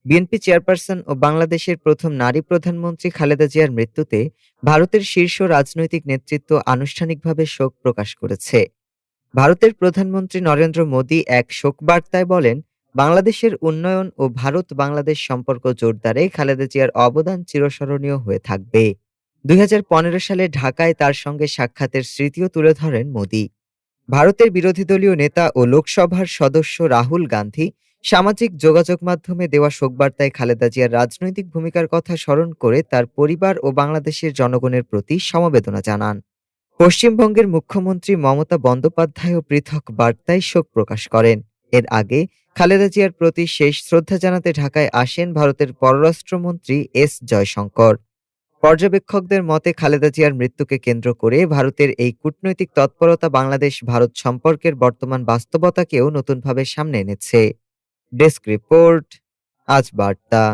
BNP chairperson ও বাংলাদেশের প্রথম নারী প্রধানমন্ত্রী খালেদা জিয়ার মৃত্যুতে ভারতের শীর্ষ রাজনৈতিক নেতৃত্ব আনুষ্ঠানিকভাবে শোক প্রকাশ করেছে। ভারতের প্রধানমন্ত্রী নরেন্দ্র মোদী এক শোকবার্তায় বলেন, বাংলাদেশের উন্নয়ন ও ভারত-বাংলাদেশ সম্পর্ক জোরদারে খালেদা জিয়ার অবদান চিরস্মরণীয় হয়ে থাকবে। ২০১৫ সালে ঢাকায় তার সঙ্গে সাক্ষাতের স্মৃতিও তুলে ধরেন মোদী। ভারতের বিরোধী দলীয় নেতা ও লোকসভার সদস্য রাহুল গান্ধী সামাজিক যোগাযোগ মাধ্যমে দেওয়া শোকবার্তায় খালেদা জিয়ার রাজনৈতিক ভূমিকার কথা স্মরণ করে তার পরিবার ও বাংলাদেশের জনগণের প্রতি সমবেদনা জানান। পশ্চিমবঙ্গের মুখ্যমন্ত্রী মমতা বন্দ্যোপাধ্যায়ও পৃথক বার্তায় শোক প্রকাশ করেন। এর আগে খালেদা জিয়ার প্রতি শেষ শ্রদ্ধা জানাতে ঢাকায় আসেন ভারতের পররাষ্ট্রমন্ত্রী এস জয়শঙ্কর। পর্যবেক্ষকদের মতে খালেদা জিয়ার মৃত্যুকে কেন্দ্র করে ভারতের এই কূটনৈতিক তৎপরতা বাংলাদেশ ভারত সম্পর্কের বর্তমান বাস্তবতাকেও নতুনভাবে সামনে এনেছে। ডেস্ক রিপোর্ট, আজ বার্তা।